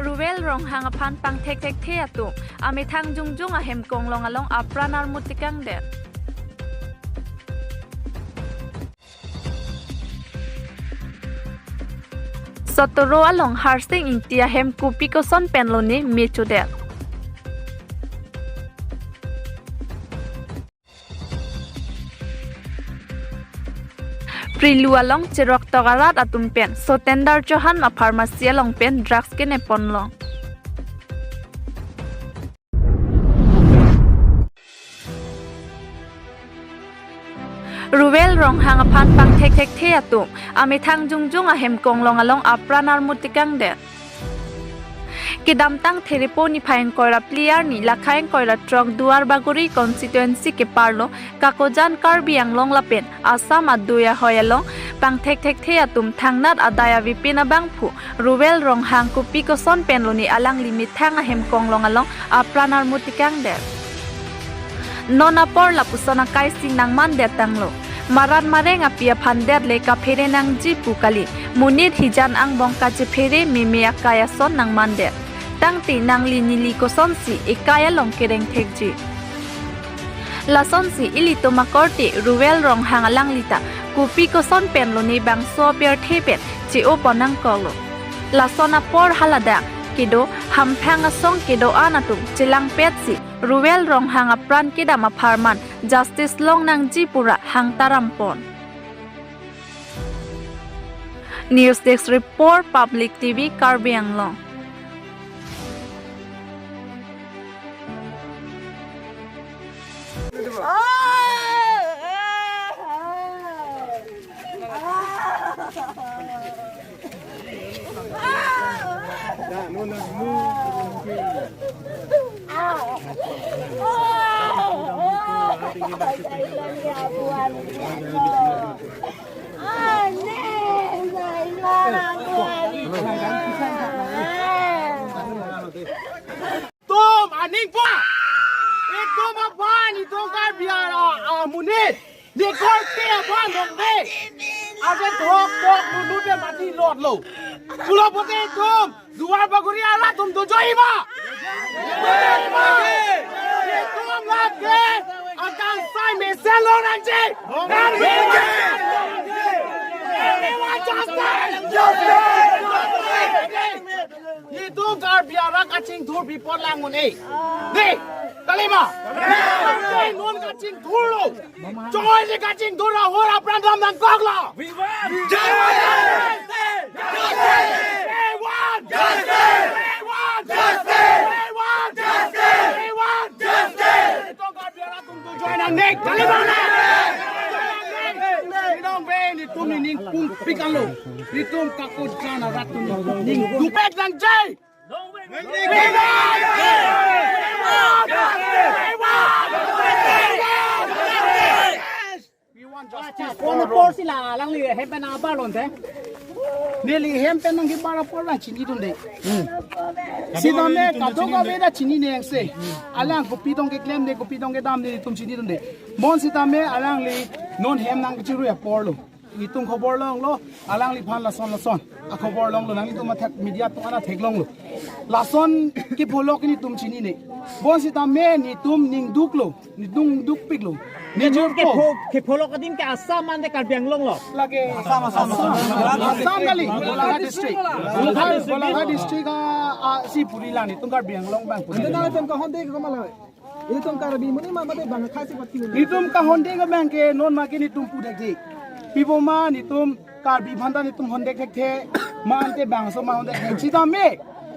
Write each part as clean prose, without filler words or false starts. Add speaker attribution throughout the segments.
Speaker 1: รูเวลรองหางพันปังเทกเทียตุอามิทางจุงจุงเฮมกงลงอลองอัปรานาร์มุติกังเดดสตโรอลองฮาร์ซิงอินเตียเฮมคูปิโกซอนเป็นโลนีมีจุดเดดปริลัวลองเจรอกตอกราดอตุมเป็นโซเทนดาร์จฮันมาฟาร์มาเซียลองเป็นดรักส์เกเนปอนลองรูเวลรองหางพันปังเทกเทียตุอามิทางจุงจุงเฮมกงลงอลองอัปรานาร์มุติกังเดดกิดำตั้งเทริโปนิพายังคอยรับเลียร์นี่ลักขายคอยรับทรอกดูอาร์บากุรีคอนสติทูเอนซีเกปาร์โลกาโกจันคาร์บียังลงละเป็นอาสามัดดูยาหอยลงปังเทกเทียตุมทางนัดอดายวิปินาบังผู้รูเวลรองหางกุปิโกซอนเป็นโลนี่อลังลิมิตทางเฮมกงลงอลองอัปรานาร์มุติกังเดดนนปอร์ลาปุสนาไกสินังมันเดตังโลมารันมาเรงอเปียพันเดดเลกาเพเรนังจีปุกาลีมุนิดฮิจันอังบองกาเจเพเรมีเมียกายซอนนังมันเดดตั้งตีนางลินิลีโกซอนสีเอกายลงเกเรงเทกจีลาซอนสีอิลิโตมาคอร์ติรูเวลรองหางลังลิตากูปีโกซอนเป็นโลนีบังโซเบียร์เทเปตจีโอปอนังกอลลาซอนาปอร์ฮัลดากิโดฮัมแพงซองกิโดอานาตุจิลังเป็ดสิรูเวลรองหางปรันกิดามาพาร์มันจัสติสลงนางจีปุระหังตารัมปอนนิวส์เด็กส์รีพอร์ตพับลิกทีวีคาร์บียงลอง
Speaker 2: Tom aning pa ito mapan ito ka biara munit ni korte ban dong de ase thok thok lu de mati lot lo pulo pote tom duar baguri ala tum do joi ba tom la ke akan sai me selo nan je nan je itu gar biara kacing thur bipon langun ni kalima non kacing thur lo joy ni kacing thur la hora prandam nang kok lo Tum ni kum pikan lo, tum kakut jana ratu ni dupet lang jay. Kono por sila lang li hempen ang balon te. Nili hempen ang gibara por lang chini tunde. Sidone katoka veda chini ne se. Alang kupitong ke claim de kupitong ke dam de tum chini tunde. Mon sitame alang li non hem nang chiru ya por lo. Itung khobor long lo alang li phan la son a khobor long lo nang itum mathak media to ana thek long lo la son ki pholok ni tum chini ne bon si ta me ni tum ning duk lo ni dung duk pik lo ni jor ke pholok adim ke assam man de karbiang long lo lage assam gali golaghat district a si puri la ni tum karbiang long bang ande na tum ka honde ko mala itum karbi muni ma mate bang khasi pati itum ka honde ga bang ke non ma ke ni tum pu de People man itum karbi bhanda itum honde khekhe mante bang so ma honde sita me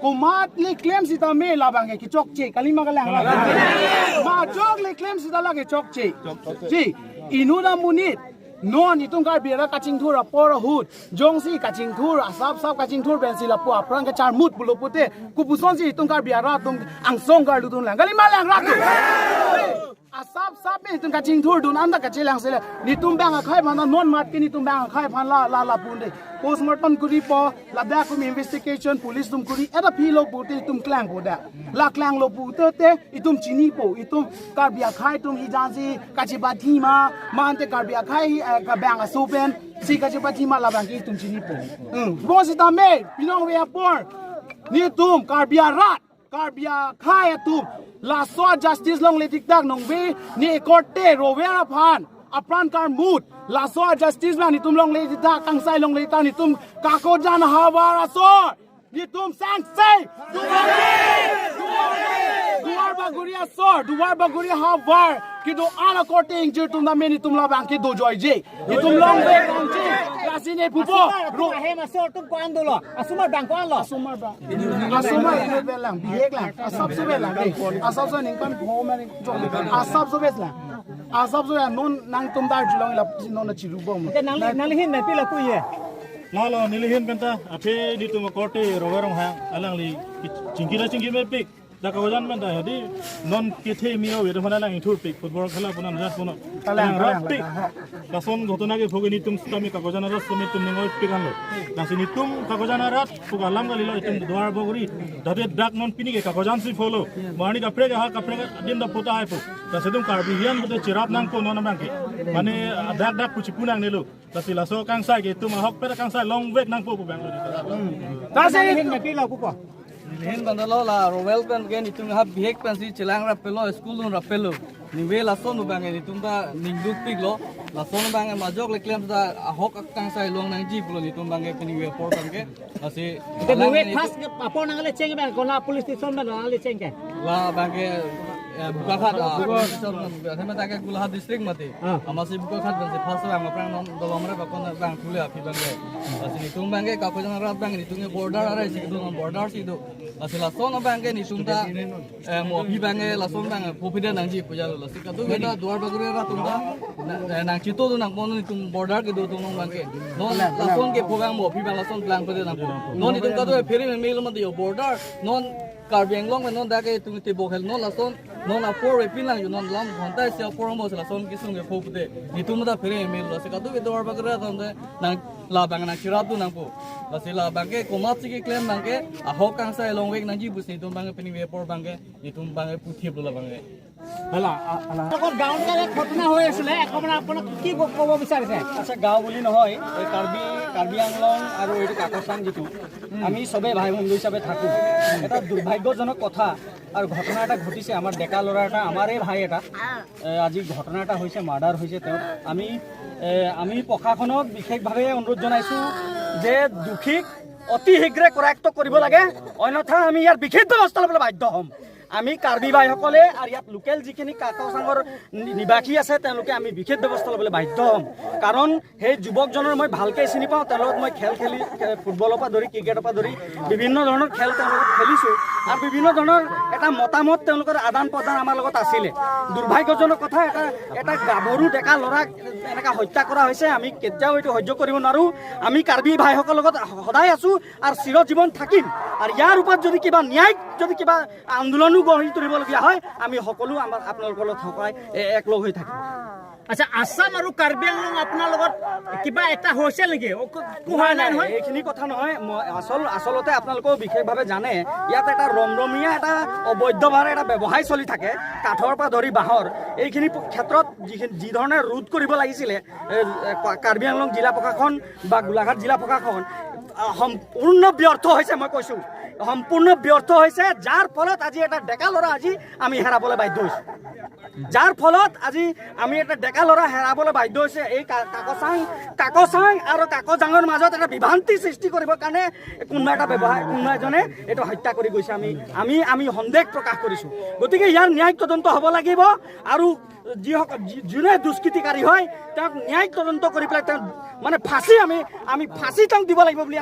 Speaker 2: ko mat le claim sita me la bang ke chok che kalima ka lang la ma chok le claim sita la ke chok che ji inuna munit non itum karbi ra kaching thura por hut jongsi kaching thura sap kaching thur ben sila pu aprang ka char mut bulo pute ku puson si itum karbi ra tum ang song gar lu tum lang kalima lang ra tu asap ni tum kaching thur dun anda kachilang sele ni tum bang khai phan non mat ki ni tum bang khai phan la pun de postmortem kuri po la da kum investigation police tum kuri eta philo puti tum klang po da la klang lo pu te itum chini po itum karbia khai tum hijansi kachiba thima mante karbia khai ka bang asopen si kachiba thima la bang ki tum chini po bo si ta me pinong we apor นี่ตุ้มการเบียรัดการเบียค่ายตุ้มลาซอ justice ลงเลติกดักนงเวนี่กอเตโรเวราพานอัปรันการมูดลาซอ justice มานี่ตุ้มลงเลติกดักกังไซลงเลติกดักนี่ตุ้มกาโกจานฮาวาราซอนี่ตุ้มแซงเซduar baguria sor duar baguria havar ki do ala korte injur tum na meni tum la bang ki do joy je ni tum long be kang je rasine pupo
Speaker 3: ro he ma sor tum ko andolo asumar bang ko anlo
Speaker 2: asumar ino belang bihek lang asap so belang asap so ning kan ho mani asap so beslang asap so non nang tum dar jlong la non na chiru bom
Speaker 3: te nang hin na pila ku ye
Speaker 4: Lalo nilihin kanta ape dito mo korte rowerong hang alang li cingki me pik da kawajan banta hadi non kithe miyo wedo hana lang thur pik football khela punan ras puno
Speaker 2: kalang
Speaker 4: pik dason ghotona ke phogeni tum stami kawajan ras sumi tum ningoi pikan lo dasini tum kawajan ras pugalam gali lo itum dwar boguri dade dak non pini ke kawajan si follow mani kapre ga din da pota hai pu dasedum karbi hian bude chirap nang ko non bangke mane dak puchipunang nelo dasila so kang sai ke tum hok pera kang sai long wek nang po bang lo
Speaker 2: tasini
Speaker 3: hin na pila ku ko
Speaker 5: Nihin bandalo la rovel pen gen itung hab bihek pen si chilang rapelo school nun rapelo niwe la son bang gen itung ta ningduk piglo la son bang majok le klem ta ahok akang sai long nang ji pulo itung bang gen niwe por bang ge asi
Speaker 3: te niwe khas apon nang le cheng ba ko la police station ba le cheng ke
Speaker 5: la bang ge buka khat thema ta ke gulha district mate amasi buka khat ban se phasa bang prang nom do amra ba kon bang thule api bang ge asi itung bang ge ka ko jana rap bang itung border are si do border si do asi la son bang ge ni tung ta mo api bang ge la son bang popida nang ji puja lo si ka tu ge da duar bagure ra tung da nang chito do nang mon ni tung border ke do tung bang ge no la son ke pobang mo api bang la son plan pade nang no ni tung ka do pheri me mail ma de border non Karbi Anglong non da ke tung te bokhel non la son non a por pin lang non lam honta se por mo la son ki sung ke phopde ni tum da pheri me lo se ka do ke duar bagure ra tung nang la bang na chirap du nang po la se la bang ke komat si ke claim bang ke a hok kang sa long wek nang ji bus ni tum bang pe ni we por bang ke ni tum bang pu thiep lo la bang ke
Speaker 2: hala
Speaker 3: তখন গাঁৱত গ'লে ঘটনা হৈ আছিলে আপোনাৰ আপোনাক কি ক'ব বিচাৰিছে
Speaker 6: আচ্ছা গাঁও বুলি নহয় এই কাৰ্বি আংলং আৰু এইটো কাকচাং যিটো আমি চবেই ভাই বন্ধু হিচাপে থাকোঁ এটা দুৰ্ভাগ্যজনক কথা আৰু ঘটনা এটা ঘটিছে আমাৰ ডেকা ল'ৰা এটা আমাৰে ভাই এটা আজি ঘটনা এটা হৈছে মাৰ্ডাৰ হৈছে তেওঁ আমি প্ৰশাসনক বিশেষভাৱে অনুৰোধ জনাইছোঁ যে দোষীক অতি শীঘ্ৰে কৰায়ত্ব কৰিব লাগে অন্যথা আমি ইয়াৰ বিশেষ ব্যৱস্থা ল'বলৈ বাধ্য হ'ম আমি কাৰ্বি ভাইসকলে আৰু ইয়াত লোকেল যিখিনি কাকচাঙৰ নিবাসী আছে তেওঁলোকে আমি বিশেষ ব্যৱস্থা ল'বলৈ বাধ্য হ'ম কাৰণ সেই যুৱকজনৰ মই ভালকৈ চিনি পাওঁ তেওঁৰ লগত মই খেল খেলি ফুটবলৰ পৰা ধৰি ক্ৰিকেটৰ পৰা ধৰি বিভিন্ন ধৰণৰ খেল তেওঁৰ লগত খেলিছোঁ আৰু বিভিন্ন ধৰণৰ এটা মতামত তেওঁলোকৰ আদান প্ৰদান আমাৰ লগত আছিলে দুৰ্ভাগ্যজনক কথা এটা গাভৰু ডেকা ল'ৰাক এনেকৈ হত্যা কৰা হৈছে আমি কেতিয়াও এইটো সহ্য কৰিব নোৱাৰোঁ আমি কাৰ্বি ভাইসকলৰ লগত সদায় আছোঁ আৰু চিৰজীৱন থাকিম আৰু ইয়াৰ ওপৰত যদি কিবা ন্যায়িক যদি কিবা আন্দোলনো গঢ়ি তুলিবলগীয়া হয় আমি সকলো আমাৰ আপোনালোকৰ লগত সহায় একলগ হৈ থাকিম
Speaker 3: আচ্ছা আসাম আৰু কাৰ্বি আংলং আপোনাৰ লগত কিবা এটা হৈছে নেকি হোৱা নাই নহয়
Speaker 6: এইখিনি কথা নহয় আচলতে আপোনালোকেও বিশেষভাৱে জানে ইয়াত এটা ৰমৰমীয়া এটা অবৈধভাৱে এটা ব্যৱসায় চলি থাকে কাঠৰ পৰা ধৰি বাঁহৰ এইখিনি ক্ষেত্ৰত যি ধৰণে ৰোধ কৰিব লাগিছিলে কাৰ্বি আংলং জিলা প্ৰশাসন বা গোলাঘাট জিলা প্ৰশাসন সম্পূৰ্ণ ব্যৰ্থ হৈছে মই কৈছোঁ সম্পূৰ্ণ ব্যৰ্থ হৈছে যাৰ ফলত আজি এটা ডেকা ল'ৰা আজি আমি হেৰাবলৈ বাধ্য হৈছোঁ যাৰ ফলত আজি আমি এটা ডেকা ল'ৰা হেৰাবলৈ বাধ্য হৈছে এই কাকচাং আৰু কাকজাঙৰ মাজত এটা বিভ্ৰান্তি সৃষ্টি কৰিবৰ কাৰণে কোনোবা এটা কোনোবা এজনে এইটো হত্যা কৰি গৈছে আমি সন্দেহ প্ৰকাশ কৰিছোঁ গতিকে ইয়াৰ ন্যায়িক তদন্ত হ'ব লাগিব আৰু যোনে দুষ্কৃতিকাৰী হয় তেওঁক ন্যায়িক তদন্ত কৰি পেলাই তেওঁ মানে ফাঁচি আমি ফাঁচি তেওঁক দিব লাগিব বুলি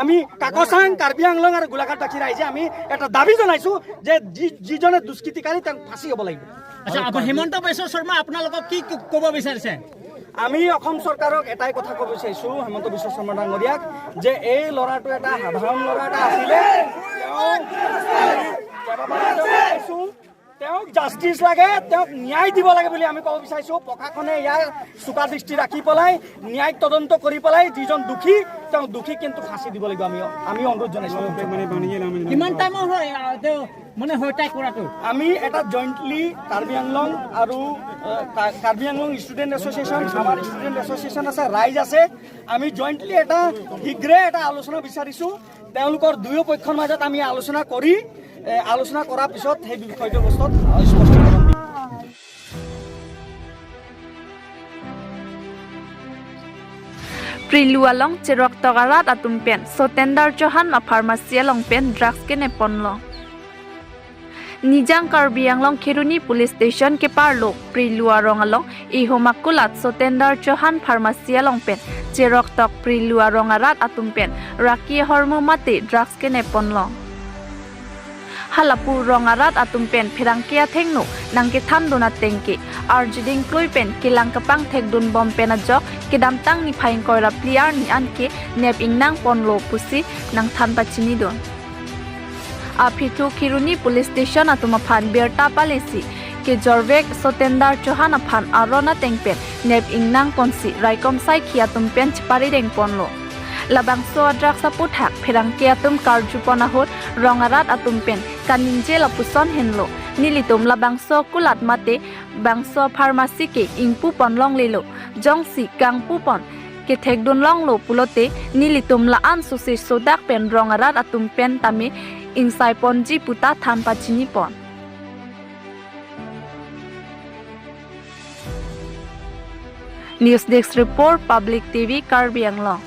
Speaker 6: আমি কাকচাং কাৰ্বি আংলং আৰু গোলাঘাটবাসী ৰাইজে আমি এটা দাবী জনাইছোঁ যে যিজনে দুষ্কৃতিকাৰী তেওঁক ফাঁচি হ'ব লাগিব
Speaker 3: আচ্ছা হিমন্ত বিশ্ব শৰ্মা আপোনালোকক কি ক'ব বিচাৰিছে
Speaker 6: আমি অসম চৰকাৰক এটাই কথা ক'ব বিচাৰিছোঁ হিমন্ত বিশ্ব শৰ্মা ডাঙৰীয়াক যে এই ল'ৰাটো এটা সাধাৰণ ল'ৰা এটা আছিলে তেওঁক জাষ্টিচ লাগে তেওঁক ন্যায় দিব লাগে বুলি আমি ক'ব বিচাৰিছোঁ প্ৰশাসনে ইয়াৰ চোকা দৃষ্টি ৰাখি পেলাই ন্যায়িক তদন্ত কৰি পেলাই যিজন দোষী তেওঁ দোষী কিন্তু ফাঁচি দিব লাগিব আমি অনুৰোধ জনাইছোঁ
Speaker 3: কিমান টাইমৰ হয় মানে হত্যা কৰাটো
Speaker 6: আমি এটা জইণ্টলি কাৰ্বি আংলং আৰু কাৰ্বি আংলং ষ্টুডেণ্ট এছ'চিয়েশ্যন আমাৰ ষ্টুডেণ্ট এছ'চিয়েশ্যন আছে ৰাইজ আছে আমি জইণ্টলি এটা শীঘ্ৰে এটা আলোচনা বিচাৰিছোঁ তেওঁলোকৰ দুয়ো পক্ষৰ মাজত আমি আলোচনা কৰি আলোচনা কৰাৰ পিছত সেই বিষয়টো বস্তুত স্পষ্টীকৰণ দিম
Speaker 1: Prilualong cerok togarat atumpen Sotendar Johan ma pharmacy longpen drugs ke neponlong Nijang Karbianglong Kiruni Police Station ke parlo Priluarong along ihomakulat Sotendar Johan Pharmacy longpen cerok tok Priluarong arat atumpen Raki hormo mate drugs ke neponlong Halapu rongarat atumpen pirangkia thengno nangke thamdona tengke arjiding kloipen kilang kapang thekdun bompen ajok kedam tang ni phaing koira pliar ni anke nep ingnang ponlo pusi nang than pachini don aphitu Kiruni Police Station atuma phan berta palesi ke jorvek Sotendar Johan aphan arona tengpen nep ingnang ponsi raikom sai khia tumpen chpari reng ponlo labang so adrak saput hak phirangkia tum karjupona hot rongarat atumpen kaninje lapuson henlo nilitum labangso kulat mate bangso pharmacy ke ingpu ponlong lelo jongsi kangpu pon ke thekdun longlo pulote nilitum la an susi sodak pen rongarat atumpen tame insai ponji puta tham pachini pon News Desk Report Public TV Karbi Anglong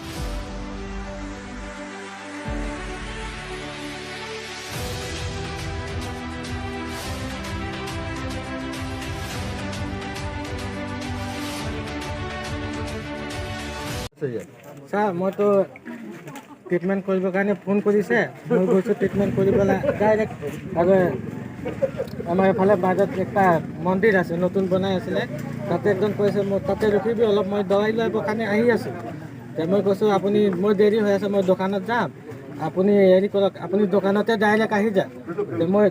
Speaker 7: sir মইতো treatment কৰিবৰ কাৰণে phone কৰিছে মই গৈছোঁ treatment কৰিবলৈ direct আৰু আমাৰ এইফালে মাজত এটা মন্দিৰ আছে নতুন বনাই আছিলে তাতে একজন কৈছে মই তাতে ৰখিবি অলপ মই দৱাই লৈ কাৰণে আহি আছোঁ মই কৈছোঁ আপুনি মই দেৰি হৈ আছে মই দোকানত যাম আপুনি হেৰি কৰক আপুনি দোকানতে ডাইৰেক্ট আহি যাওক মই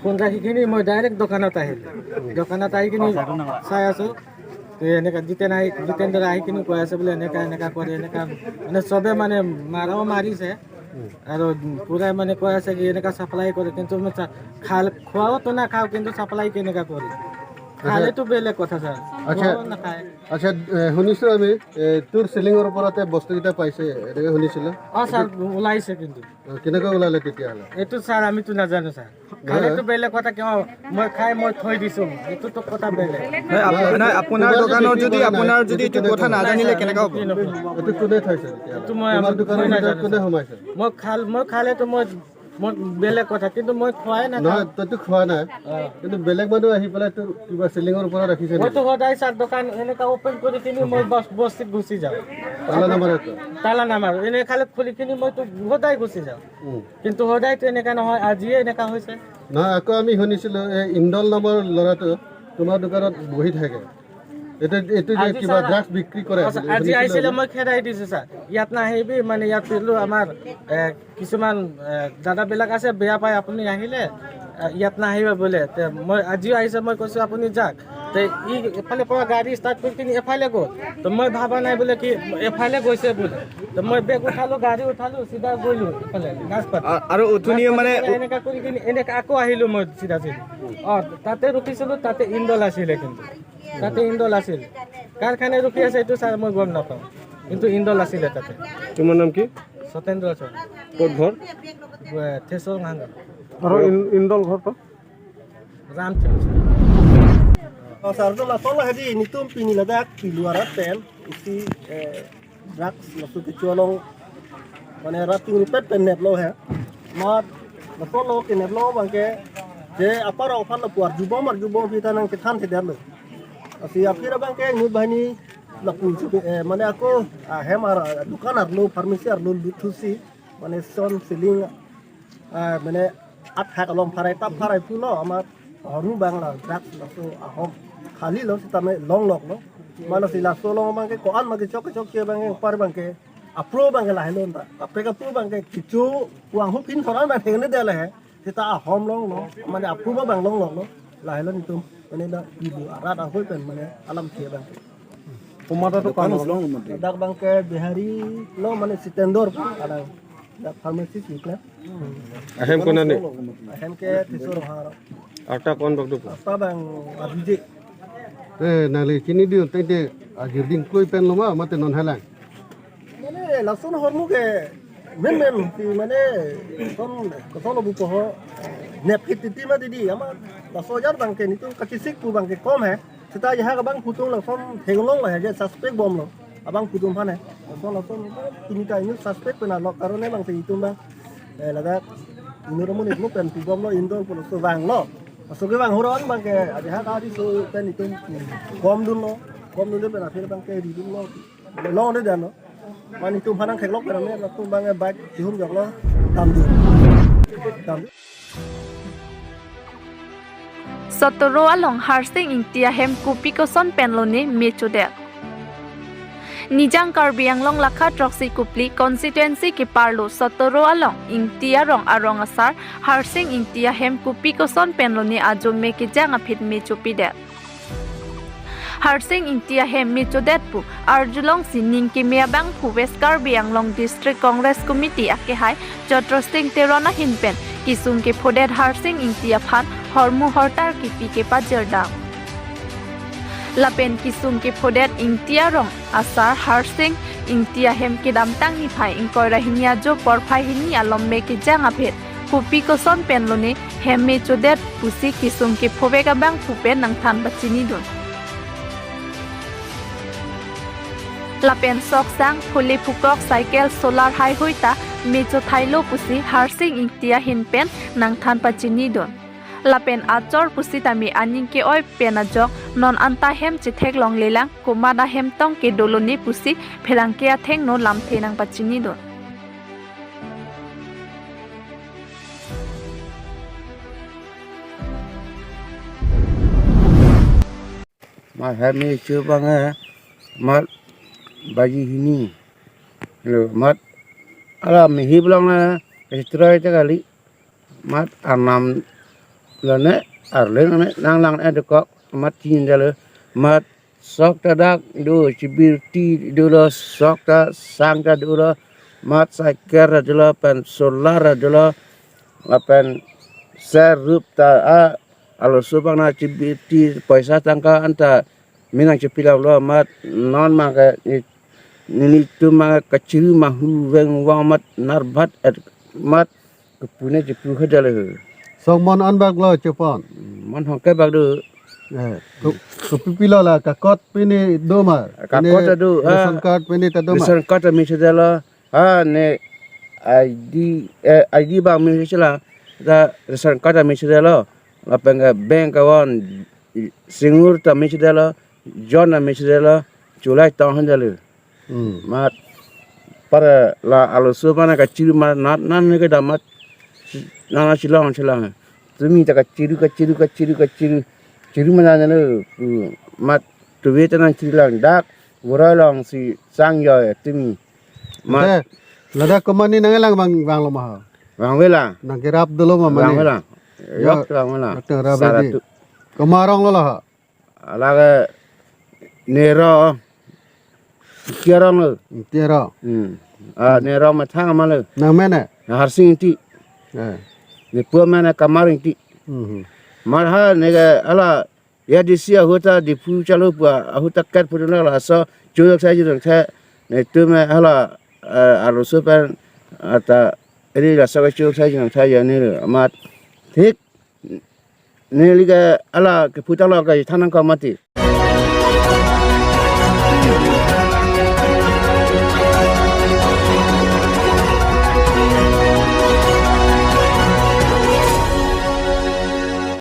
Speaker 7: ফোন ৰাখিখিনি মই ডাইৰেক্ট দোকানত আহিলোঁ দোকানত আহি কিনি চাই আছোঁ এনেকা জিতেন্দ্ৰ আহি কিনি কৈ আছে বোলে এনেকা কৰি এনেকা মানে চবে মানে মাৰাও মাৰিছে আৰু পুৰাই মানে কৈ আছে কি এনেকা চাপ্লাই কৰে কিন্তু মই খোৱাওতো নাখাওঁ কিন্তু চাপ্লাই কেনেকা কৰি খালেতো বেলেগ কথা ছাৰ নাখায়
Speaker 8: আচ্ছা শুনিছোঁ আমি তোৰ চিলিঙৰ ওপৰতে বস্তুকেইটা পাইছে এনেকৈ শুনিছিলোঁ
Speaker 7: অঁ ছাৰ ওলাইছে কিন্তু
Speaker 8: কেনেকৈ ওলালে তেতিয়াহ'লে
Speaker 7: এইটো ছাৰ আমিতো নাজানো ছাৰ খালেতো বেলেগ কথা কিয় মই খাই মই থৈ দিছোঁ এইটোতো কথা বেলেগ
Speaker 2: আপোনাৰ দোকানত যদি আপোনাৰ যদি এইটো কথা নাজানিলে কেনেকৈ হ'ব
Speaker 8: এইটো কোনে থৈছে
Speaker 7: এইটো মই
Speaker 8: তোমাৰ দোকানৰ ভিতৰত কোনে সোমাইছে
Speaker 7: মই খালেতো মই বেলেগ কথা কিন্তু মই খোৱাই নাখাওঁ
Speaker 8: নহয় তইতো খোৱা নাই কিন্তু বেলেগ মানুহ আহি পেলাই তোৰ কিবা চিলিঙৰ ওপৰত ৰাখিছে
Speaker 7: মইতো সদায় ছাৰ দোকান এনেকা অপেন কৰি কিনি মই বস্তিত গুচি যাওঁ
Speaker 8: তালা নামাৰে
Speaker 7: তালা নামাৰো এনে খালে খুলি কিনি মইতো সদায় গুচি যাওঁ কিন্তু সদায়তো এনেকা নহয় আজিয়ে এনেকা হৈছে
Speaker 8: নহয় আকৌ আমি শুনিছিলোঁ এই ইন্দল নামৰ ল'ৰাটো তোমাৰ দোকানত বহি থাকে এইটো যে কিবা ড্ৰাগছ বিক্ৰী কৰে
Speaker 7: আজি আহিছিলে মই খেদাই দিছোঁ ছাৰ ইয়াত নাহিবি মানে ইয়াত পেলো আমাৰ কিছুমান দাদাবিলাক আছে বেয়া পায় আপুনি আহিলে ইয়াত নাহিব বোলে মই আজিও আহিছে মই কৈছোঁ আপুনি যাওক ই এফালে পৰা গাড়ী ষ্টাৰ্ট কৰি কিনি এফালে গ'ল তো মই ভাবা নাই বোলে কি এফালে গৈছে বোলে তো মই বেগ উঠালোঁ গাড়ী উঠালোঁ চিধা গ'লোঁ এফালে গাছপাত
Speaker 2: আৰু উঠুনিয়ে মানে
Speaker 7: এনেকা কৰি কিনি এনেকা আকৌ আহিলোঁ মই চিধা অঁ তাতে ৰখিছিলোঁ তাতে ইন্দল আছিলে কিন্তু তাতে ইন্দল আছিল কাৰ কাৰণে ৰখি আছে এইটো ছাৰ মই গম নাপাওঁ কিন্তু ইন্দল আছিলে তাতে
Speaker 8: তোমাৰ নাম কি
Speaker 7: সত্যেন্দ্ৰ চৰ
Speaker 8: ক'ত ঘৰ
Speaker 7: থেচৰ ভাঙা
Speaker 8: আৰু ইন্দল ঘৰটো
Speaker 7: Ram থেচৰ
Speaker 9: Sardo la sola hadi nitum piniladak piluarat pen isi drugs lasu kecualong mane ratu nipet penep lo ha mat la solo kenep lo bangke je apara ofan la puar jubom kita nang kethan tidak lo asi akhir bangke ngut bahani la pulsu mane aku hemar dukan arlo farmasi arlo lutusi mane son siling mane at hak along parai tap parai pulo amat haru bangla drugs lasu ahom खाली लो तमे long lock लो मानो सिला solo मांगे को अन मांगे चोक के बांगे ऊपर बांगे अप्रो बांगे लाहे लो ता अपे का प्रो बांगे किचो वांग हो पिन थोड़ा बांगे ने देले है सिता होम लॉन्ग लो माने अप्रो बांग लॉन्ग लॉक लो लाहे लो नितुम माने दा इबु आरात होय पेन माने आलम थे बांगे
Speaker 8: कुमाता तो कान लॉन्ग
Speaker 9: dak बांगे बिहारी लो माने सितेंदर ada dak फार्मेसी निकला
Speaker 8: अहम कोना ने
Speaker 9: अहम के तिसोर हार
Speaker 8: आटा कौन बगदो
Speaker 9: apa bang abije
Speaker 8: नाले किनी दियो तैते गिरदिं कोई पेन लमा मते नन हला
Speaker 9: माने Larsen हरमु K men si mana kon lo buko ho nep hit mati di ama la sojar bangke itu kakisik pu bangke kom hai seta ya ka bang putung langsung henglong lah je suspect bom lo abang putung phane langsung ini ta ini suspect pena lo karone bang se itu bang laga ini romo ni lo pen pu bom lo indon pun so bang lo so ke bang horon bangke ya ka di so pen itu kom dun lo pena phir bangke di dun lo de dan lo man itu phanang kheklok perame lo tu bang baik dihum jok lo tam du
Speaker 1: Sotoro along harsing India hem kupi ko son penloni mechude. Nijang Karbi Anglong lakha troksi kupli constituency ki parlo Sotoro along India rong arong asar harsing India hem kupi ko son penloni ajo me ki jang apit mechupide. Harsing India hem mechudet pu Arjulong sining ki meabang pu West Karbi Anglong District Congress Committee ake hai Jotrosting terona hinpen kisung ke phodet harsing India phan hormu hortar ki pike pa jerdang lapen kisung ke phodet India rong asar harsing India hem ki damtang ni phai inkoi rahinia jo porphai hini alomme ki janga phet pupi ko son penlone hem me chodet pusi kisung ke phobega bang pupe nang than bachini don lapen sok sang phule phukok cycle solar high hoita mecho thailo pusi harsing India hinpen nang than pachini don lapen achor pusi tami aning ke oi penajok non anta hem chithek long lelang kumada hem tong ke doloni pusi phelang ke atheng no lam thenang pachini don
Speaker 10: ma hami chưa bang mat bagi ini lo mat ala mihi bilang na istirahat itu kali mat anam lane arleng ne lang lang ada kok mat cin jale mat sok tadak do cibirti do lo sok ta sang ta do lo mat saker adalah pen solar adalah pen serup ta alo subang na cibirti paisa tangka anta minang cepilau lo mat non maka ini tu maka kecil mahu weng wang mat narbat mat kepune cepu hadale
Speaker 8: song mon an bag lo chepon
Speaker 10: mon hong ke bag do
Speaker 8: ku pipilo la ka kot pini do ma
Speaker 10: ka kot do
Speaker 8: ration card pini ta do ma
Speaker 10: ration card mi sedala ne ID bang mi sedala da ration card mi sedala lapanga bank kawan singur ta mi sedala John na misedala Julai tahun lalu. Mat para la alusubana kecil mat nan ni ke damat nana silang. Tumi tak kecil mana ni mat tu weta nan silang dak wuralang si sang yo tumi.
Speaker 8: Mat lada komani nangelang bang lo mah.
Speaker 10: Bang wela.
Speaker 8: Nang kirap dulu mah mani.
Speaker 10: Bang wela. Yok bang wela.
Speaker 8: Saratu. Kemarong lo lah.
Speaker 10: Alaga Nero Tiarong
Speaker 8: Tiara.
Speaker 10: Nero matang malu.
Speaker 8: Nang mana?
Speaker 10: Harsing ti. Ni pua mana kamaring ti. Marha nega ala ya disia huta di pu chalu pua huta kat puduna la so jodok saja jodok sa ne tu me ala alusupan ata ini la so jodok saja jodok saja ni amat thik ni liga ala ke putala ka thanang ka mati